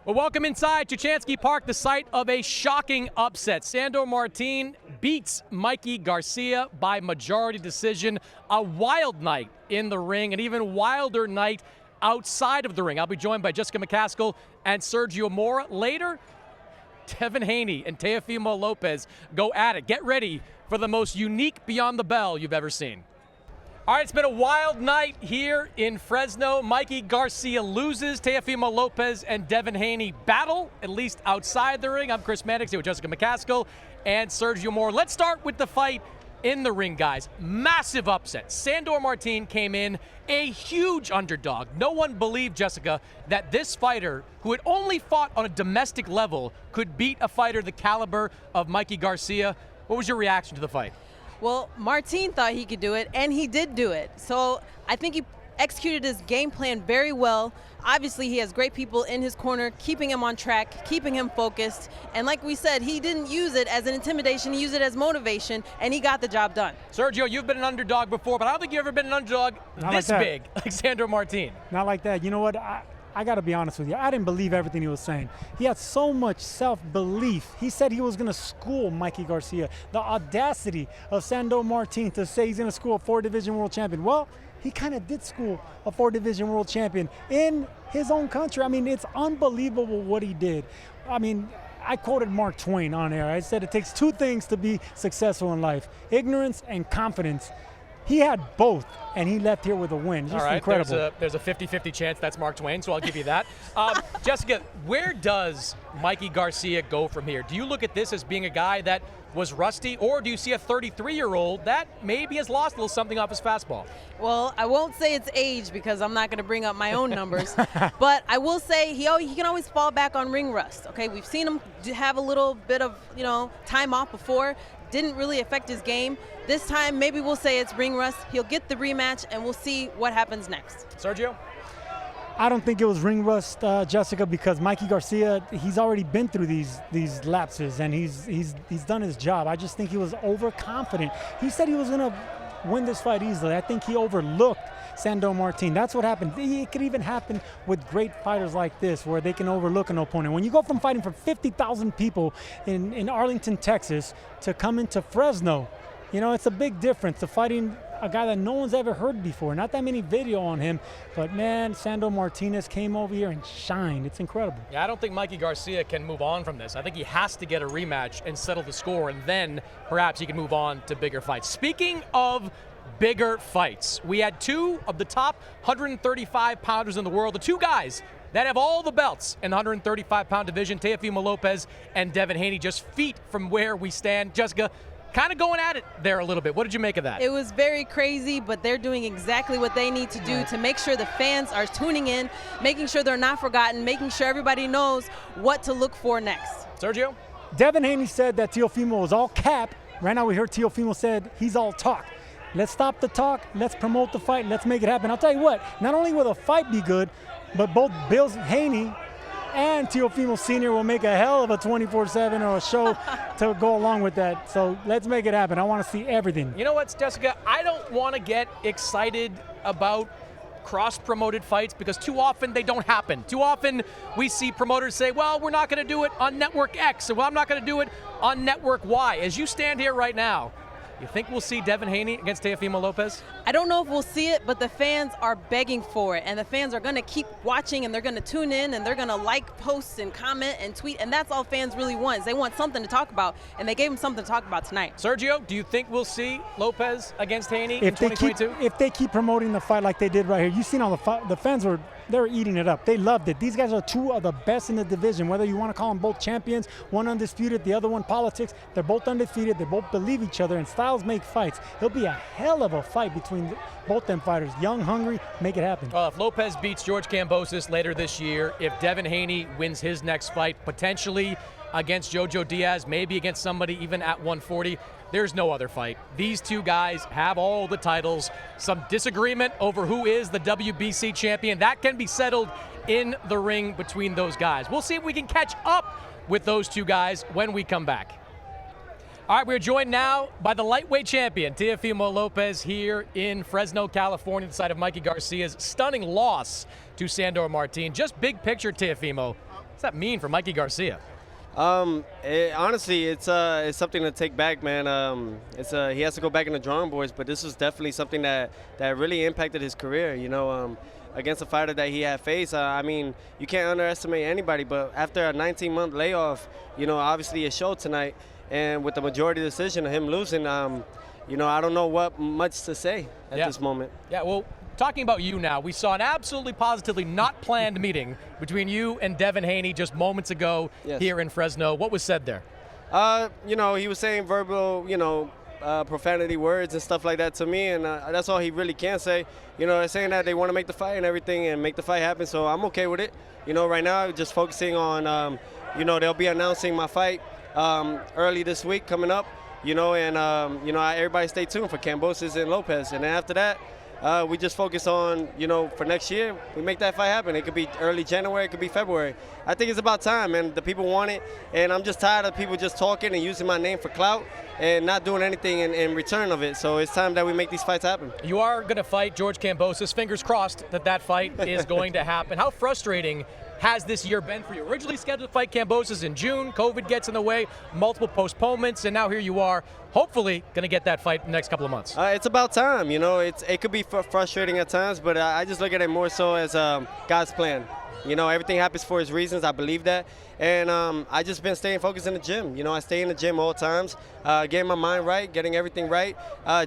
Well, welcome inside Tuchansky Park, the site of a shocking upset. Sandor Martin beats Mikey Garcia by majority decision. A wild night in the ring, an even wilder night outside of the ring. I'll be joined by Jessica McCaskill and Sergio Mora. Later, Devin Haney and Teófimo López go at it. Get ready for the most unique Beyond the Bell you've ever seen. All right, it's been a wild night here in Fresno. Mikey Garcia loses. Teófimo López and Devin Haney battle, at least outside the ring. I'm Chris Mannix here with Jessica McCaskill and Sergio Mora. Let's start with the fight in the ring, guys. Massive upset. Sandor Martin came in a huge underdog. No one believed, Jessica, that this fighter, who had only fought on a domestic level, could beat a fighter the caliber of Mikey Garcia. What was your reaction to the fight? Well, Martin thought he could do it, and he did do it. So I think he executed his game plan very well. Obviously, he has great people in his corner, keeping him on track, keeping him focused. And like we said, he didn't use it as an intimidation, he used it as motivation, and he got the job done. Sergio, you've been an underdog before, but I don't think you've ever been an underdog this big, like Sandor Martin. Not like that. You know what? I got to be honest with you. I didn't believe everything he was saying. He had so much self-belief. He said he was going to school Mikey Garcia. The audacity of Sandor Martin to say he's going to school a 4-division world champion. Well, he kind of did school a 4-division world champion in his own country. I mean, it's unbelievable what he did. I mean, I quoted Mark Twain on air. I said it takes two things to be successful in life: ignorance and confidence. He had both, and he left here with a win. Just incredible. There's a 50-50 chance that's Mark Twain, so I'll give you that. Jessica, where does Mikey Garcia go from here? Do you look at this as being a guy that was rusty, or do you see a 33-year-old that maybe has lost a little something off his fastball? Well, I won't say it's age because I'm not going to bring up my own numbers, but I will say he can always fall back on ring rust. Okay, we've seen him have a little bit of time off before. Didn't really affect his game. This time, maybe we'll say it's ring rust. He'll get the rematch, and we'll see what happens next. Sergio? I don't think it was ring rust, Jessica, because Mikey Garcia, he's already been through these lapses, and he's done his job. I just think he was overconfident. He said he was going to win this fight easily. I think he overlooked Sandor Martin. That's what happened. It could even happen with great fighters like this, where they can overlook an opponent. When you go from fighting for 50,000 people in Arlington, Texas, to come into Fresno, it's a big difference to fighting a guy that no one's ever heard before. Not that many video on him, but man, Sandor Martinez came over here and shined. It's incredible. Yeah, I don't think Mikey Garcia can move on from this. I think he has to get a rematch and settle the score, and then perhaps he can move on to bigger fights. Speaking of bigger fights, we had two of the top 135-pounders in the world, the two guys that have all the belts in the 135-pound division, Teófimo López and Devin Haney, just feet from where we stand. Jessica, kind of going at it there a little bit. What did you make of that? It was very crazy, but they're doing exactly what they need to do to make sure the fans are tuning in, making sure they're not forgotten, making sure everybody knows what to look for next. Sergio? Devin Haney said that Teófimo was all cap. Right now we heard Teófimo said he's all talk. Let's stop the talk. Let's promote the fight. Let's make it happen. I'll tell you what, not only will the fight be good, but both Bill Haney and Teófimo Sr. will make a hell of a 24/7 or a show to go along with that. So let's make it happen. I want to see everything. You know what, Jessica? I don't want to get excited about cross-promoted fights because too often they don't happen. Too often we see promoters say, well, we're not going to do it on Network X, or well, I'm not going to do it on Network Y. As you stand here right now, you think we'll see Devin Haney against Teófimo López? I don't know if we'll see it, but the fans are begging for it, and the fans are going to keep watching, and they're going to tune in, and they're going to like posts and comment and tweet, and that's all fans really want. They want something to talk about, and they gave them something to talk about tonight. Sergio, do you think we'll see López against Haney in 2022? If they keep promoting the fight like they did right here, you've seen all the fans they're eating it up. They loved it. These guys are two of the best in the division, whether you want to call them both champions, one undisputed, the other one politics. They're both undefeated. They both believe each other, and styles make fights. It'll be a hell of a fight between both them fighters. Young, hungry, make it happen. Well, if López beats George Kambosos later this year, if Devin Haney wins his next fight, potentially against Jojo Diaz, maybe against somebody even at 140, there's no other fight. These two guys have all the titles. Some disagreement over who is the WBC champion. That can be settled in the ring between those guys. We'll see if we can catch up with those two guys when we come back. All right, we're joined now by the lightweight champion, Teófimo López, here in Fresno, California, the site of Mikey Garcia's stunning loss to Sandor Martin. Just big picture, Teófimo. What's that mean for Mikey Garcia? Honestly, it's something to take back, man. He has to go back in the drawing boards, but this was definitely something that really impacted his career. Against a fighter that he had faced. I mean, you can't underestimate anybody, but after a 19-month layoff, obviously it showed tonight, and with the majority decision of him losing, I don't know what much to say at this moment. Yeah, well, talking about you now, we saw an absolutely positively not planned meeting between you and Devin Haney just moments ago here in Fresno. What was said there? He was saying verbal, profanity words and stuff like that to me, and that's all he really can say. They're saying that they want to make the fight and everything and make the fight happen, so I'm okay with it. Right now, just focusing on, they'll be announcing my fight early this week coming up, and, everybody stay tuned for Kambosos and López, and then after that, we just focus on, for next year, we make that fight happen. It could be early January, it could be February. I think it's about time, and the people want it, and I'm just tired of people just talking and using my name for clout and not doing anything in return of it. So it's time that we make these fights happen. You are going to fight George Kambosos. Fingers crossed that fight is going to happen. How frustrating has this year been for you? Originally scheduled to fight Kambosos in June, COVID gets in the way, multiple postponements, and now here you are, hopefully going to get that fight in the next couple of months. It's about time, it could be frustrating at times, but I just look at it more so as God's plan. Everything happens for his reasons. I believe that. And I just been staying focused in the gym. I stay in the gym all times, getting my mind right, getting everything right,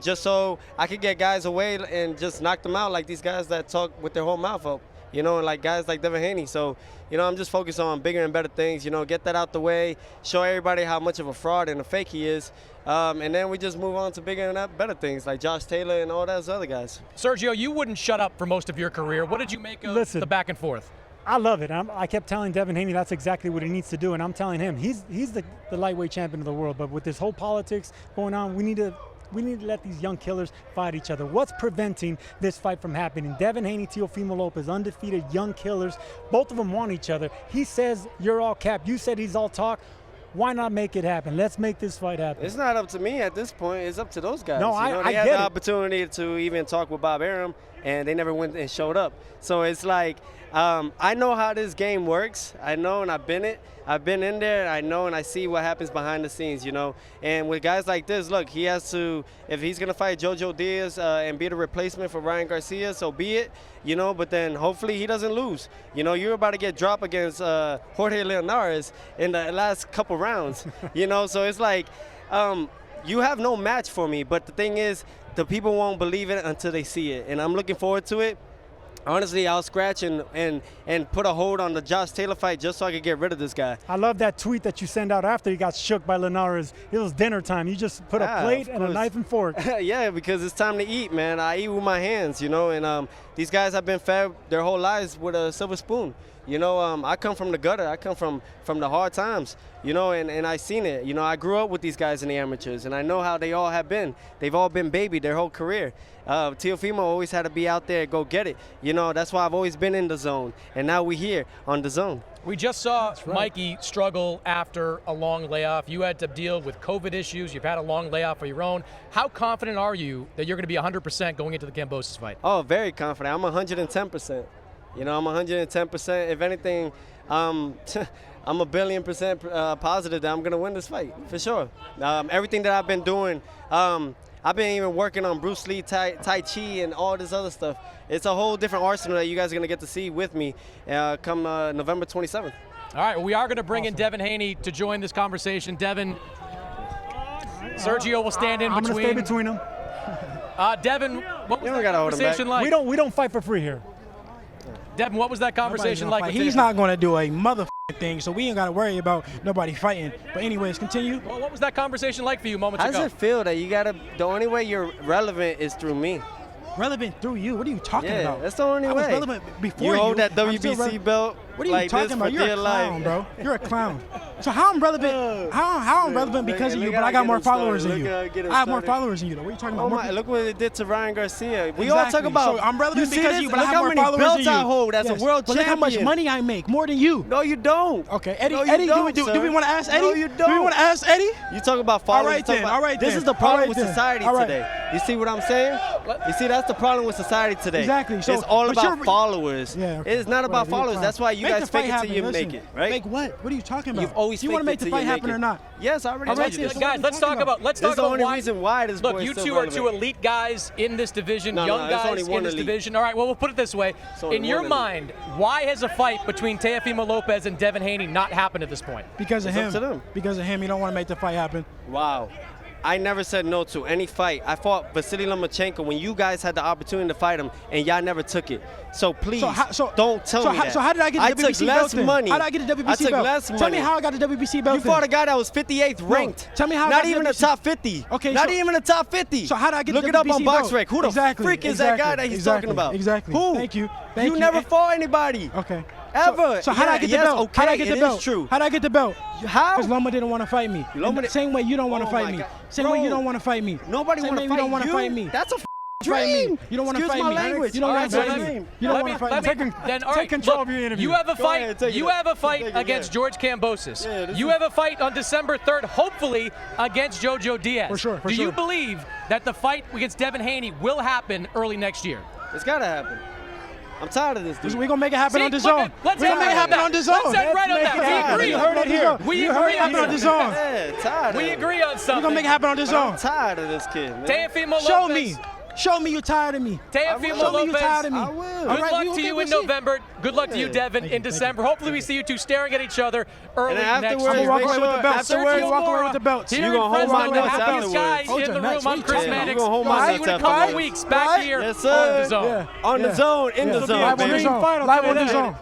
just so I could get guys away and just knock them out like these guys that talk with their whole mouth up. Like guys like Devin Haney. So, I'm just focused on bigger and better things, get that out the way, show everybody how much of a fraud and a fake he is. And then we just move on to bigger and better things like Josh Taylor and all those other guys. Sergio, you wouldn't shut up for most of your career. What did you make of the back and forth? I love it. I kept telling Devin Haney that's exactly what he needs to do, and I'm telling him he's the lightweight champion of the world. But with this whole politics going on, we need to let these young killers fight each other. What's preventing this fight from happening? Devin Haney, Teófimo López, undefeated young killers. Both of them want each other. He says you're all cap. You said he's all talk. Why not make it happen? Let's make this fight happen. It's not up to me at this point. It's up to those guys. No, they had the opportunity to even talk with Bob Arum, and they never went and showed up. So it's like, I know how this game works. I know, and I've been in there. I know, and I see what happens behind the scenes, And with guys like this, look, he has to, if he's going to fight Jojo Diaz and be the replacement for Ryan Garcia, so be it, But then hopefully he doesn't lose. You're about to get dropped against Jorge Leonares in the last couple rounds, So it's like, you have no match for me. But the thing is, the people won't believe it until they see it. And I'm looking forward to it. Honestly, I'll scratch and put a hold on the Josh Taylor fight just so I could get rid of this guy. I love that tweet that you sent out after he got shook by Linares. It was dinner time. You just put a plate and a knife and fork. Yeah, because it's time to eat, man. I eat with my hands, and these guys have been fed their whole lives with a silver spoon. I come from the gutter. I come from the hard times, and I seen it. I grew up with these guys in the amateurs, and I know how they all have been. They've all been babied their whole career. Teófimo always had to be out there, go get it. That's why I've always been in the zone, and now we're here on the zone. We just saw Mikey struggle after a long layoff. You had to deal with COVID issues. You've had a long layoff of your own. How confident are you that you're going to be 100% going into the Kambosos fight? Oh, very confident. I'm 110%. I'm 110%. If anything, I'm a billion% positive that I'm going to win this fight, for sure. Everything that I've been doing, I've been even working on Bruce Lee, Tai Chi, and all this other stuff. It's a whole different arsenal that you guys are going to get to see with me come November 27th. All right, well, we are going to bring in Devin Haney to join this conversation. Devin, Sergio will stand in between. I'm going to stay between them. Devin, what was that conversation like? We don't fight for free here. Devin, what was that conversation like? He's not going to do a motherfucking thing, so we ain't got to worry about nobody fighting. But anyways, continue. Well, what was that conversation like for you moments ago? How does it feel that the only way you're relevant is through me? Relevant through you? What are you talking about? That's the only way. I was relevant before you. Hold that WBC belt. What are you talking about? You're a clown, bro. You're a clown. So how I'm relevant? How I'm relevant because of you, but I got more followers than you. I have more followers than you, though. What are you talking about? Look what it did to Ryan Garcia. We all talk about. So I'm relevant because of you, but I have more followers than you. Look how many belts I hold as a world champion. Look how much money I make, more than you. No, you don't. Okay, Eddie. Do we want to ask Eddie? No, you don't. Do we want to ask Eddie? You talk about followers. All right, then. This is the problem with society today. You see what I'm saying? You see, that's the problem with society today. Exactly. So, it's all but about followers. Yeah, okay. It's not about Whatever, followers. That's why you make guys the fight fake it till you happen. make it, right? Make what? What are you talking about? You've always you want to make the fight happen or not? Yes, I already told you this. Guys, let's talk about This is the only why. reason why this boy Look, is you still two are two relevant. elite guys in this division, No, young there's only guys in one this elite. division. All right, well, we'll put it this way. only In your one elite. mind, why has a fight between Teófimo López and Devin Haney not happened at this point? Because of It's up him. to them. Because of him, you don't want to make the fight happen. Wow. I never said no to any fight. I fought Vasily Lomachenko when you guys had the opportunity to fight him, and y'all never took it. So please, don't tell me that. So how did I get the WBC took belt less then? money. How did I get the WBC I took belt? less Tell money. me how I got the WBC belt You fought a guy that was 58th ranked. Tell me how I Not got even the the top 50. Okay, Not so- even the top 50. So how did I get Look the it up WBC on belt? BoxRec. Who the Exactly, freak is that guy exactly, that he's exactly, talking about? exactly. Who? Thank you. You never fought anybody. Okay. Ever. So how did I get the Yes, belt? okay, How did I get the it belt? is true. How did I get the belt? How? Because Loma didn't want to fight me. Loma And the same way you don't want to Oh fight my me. God. Same way you Bro. don't want to fight me. Nobody Same want way to you fight don't want to fight me. That's a Fight me. dream. You don't want to Excuse fight my me. language. You don't All want to right, fight so me. let me- You don't want to fight me. Then, all take right, control look, of your interview. you have a Go fight. ahead, take it You back. have a fight Take it against back. George Kambosos. Yeah, this You is- have a fight on December 3rd, hopefully against Jojo Diaz. For sure, for Do you sure. believe that the fight against Devin Haney will happen early next year? It's got to happen. I'm tired of this, dude. We're going to make it happen See, on the look zone. at- let's We're going to end make it right happen on on the that. zone. Let's end right on that. We agree. You heard it here. We You agree heard it on happen on the that. zone. Yeah, tired of We it. agree on We're something. going to make it happen on the I'm zone. tired of this kid, man. Teófimo Show López. me. Show me you're tired of me. Teófimo Show me you're tired López. of me. I will. Good All right, luck we to okay, you we'll in see. November. Good luck to you, Devin, in December. Hopefully we see you two staring at each other early And next afterwards, year. I'm going to walk make away with the sure belt. afterwards- Sergio, walk away with the belts. Here You in gonna hold Fresno, my the nuts happiest guy afterwards. Hold in your the nuts. room. I'm What Chris you saying? Mannix. You gonna hold my We'll see nuts you in a couple of afterwards. weeks back here Yes, on sir. the zone. On the zone, in the Yeah. zone, Live on baby. the zone. Live on the zone.